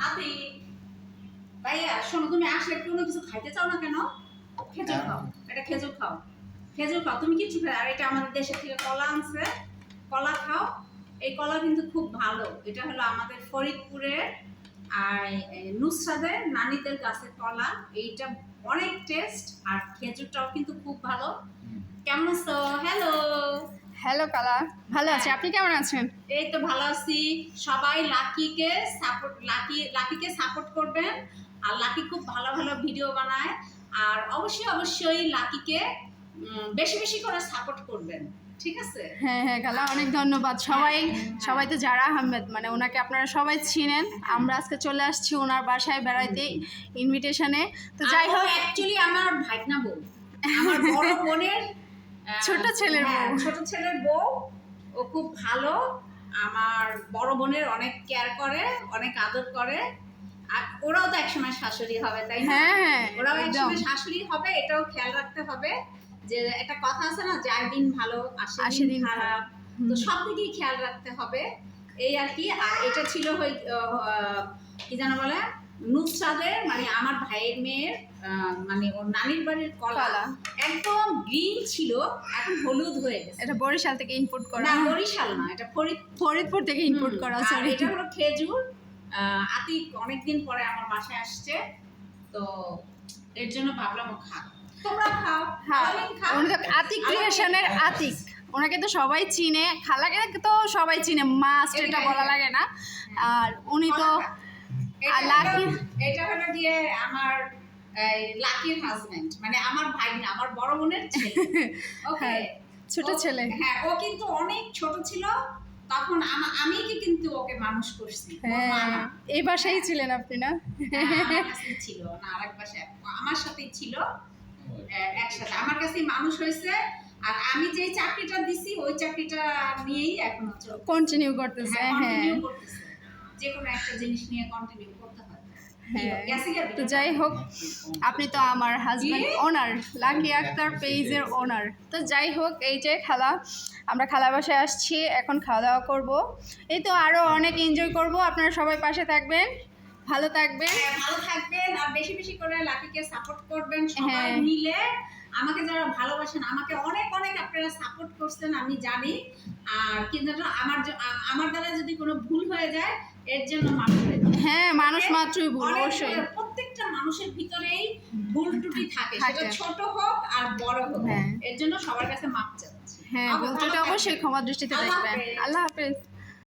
আতি ভাইয়া শোনো, তুমি আসলে কোনো কিছু খাইতে চাও না কেন? খেজুর খাও, এটা খেজুর খাও, খেজুর খাও, তুমি কিছু খাও। আর এটা আমাদের দেশের থেকে কলা আনছে, কলা খাও। এই কলা কিন্তু খুব ভালো। এটা হলো আমাদের ফরিদপুরের আর নুসরাতের নানিদের গাছের কলা। এইটা অনেক টেস্ট, আর খেজুরটাও কিন্তু খুব ভালো। কেমন আছো? হ্যালো হ্যালো কালা, ভালো আছি। আপনি কেমন আছেন? এই তো ভালো আছি। সবাই লাকিকে সাপোর্ট করবেন। আর লাকি খুব ভালো ভালো ভিডিও বানায়। আর অবশ্যই লাকিকে বেশি বেশি করে সাপোর্ট করবেন, ঠিক আছে? হ্যাঁ হ্যাঁ কালা, অনেক ধন্যবাদ। সবাই তো জারা আহমেদ, মানে ওনাকে আপনারা সবাই চিনেন। আমরা আজকে চলে আসছি ওনার বাসায় বেড়াইতে, ইনভিটেশনে। তো যাই হোক, অ্যাকচুয়ালি আমার ভাইনা বউ, আমার বড় বোনের ছোট ছেলের বউ। ও খুব ভালো, আমার বড় বোনের অনেক কেয়ার করে, অনেক আদর করে। আর ওরাও তো একসময় শাশুড়ি হবে, তাই না? হ্যাঁ, ওরাও একদম একসময় শাশুড়ি হবে, এটাও খেয়াল রাখতে হবে। যে একটা কথা আছে না, যার দিন ভালো আসে দিন খারাপ, তো সব দিকেই খেয়াল রাখতে হবে, এই আর কি। আর এটা ছিল কি জানো বলে, নুসরাতের, মানে আমার ভাইয়ের মেয়ের, মানে ওর নানির বাড়ির কলা একদম গ্রিন ছিল, এখন হলুদ হয়ে গেছে। এটা বরিশাল থেকে ইম্পোর্ট করা। না, বরিশাল না, এটা ফরিদপুর থেকে ইম্পোর্ট করা। সরি, এটা হলো খেজুর। আতিক অনেকদিন পরে আমার বাসায় আসছে, তো এর জন্য ভাবলাম ও খাও, তোমরা খাও। উনি তো আতিক ক্রিয়েশনের আতিক, ওনাকে তো সবাই চিনে, খালাকে তো সবাই চিনে, মাস্ট এটা বলা লাগে না। আর উনি তো এটা হলো দিয়ে আমার লাকির হাজবেন্ড, মানে আমার ভাই না, আমার বড় বোনের ছেলে। ওকে, ছোট ছেলে। হ্যাঁ, ও কিন্তু অনেক ছোট ছিল তখন, আমি কি কিন্তু ওকে মানুষ করছি। এই বাসায় ছিলেন আপনি না? ছিল না, আরেক বাসায় আমার সাথেই ছিল, একসাথে আমার কাছেই মানুষ হয়েছে। আর আমি যে চাকরিটা দিছি ওই চাকরিটা নিয়েই এখন কন্টিনিউ করতেছে। হ্যাঁ, যে কোনো একটা জিনিস নিয়ে কন্টিনিউ করতে হয়। তো যাই হোক, আপনি তো আমার হাজব্যান্ড, ওনার লাকি আক্তার পেজের ওনার। তো যাই হোক, এই যে আমরা খালা বাসায় আসছি, এখন খাওয়া দাওয়া করবো। এই তো আরও অনেক এনজয় করব। আপনারা সবাই পাশে থাকবেন, ভালো থাকবেন, আর বেশি বেশি করে লাকিকে সাপোর্ট করবেন সবাই মিলে। আমাকে যারা ভালোবাসেন, আমাকে অনেক অনেক আপনারা সাপোর্ট করছেন, আমি জানি। আর কিন্তু আমার দ্বারা যদি কোনো ভুল হয়ে যায়, এর জন্য মাফ করে দিন। হ্যাঁ, মানুষ মাত্রই ভুল, অবশ্যই প্রত্যেকটা মানুষের ভিতরেই ভুল ত্রুটি থাকে, সেটা ছোট হোক আর বড় হোক। এর জন্য সবার কাছে মাপ চাচ্ছি। হ্যাঁ, ভুল ত্রুটি অবশ্যই ক্ষমা দৃষ্টিতে দেখবেন। আল্লাহ হাফেজ।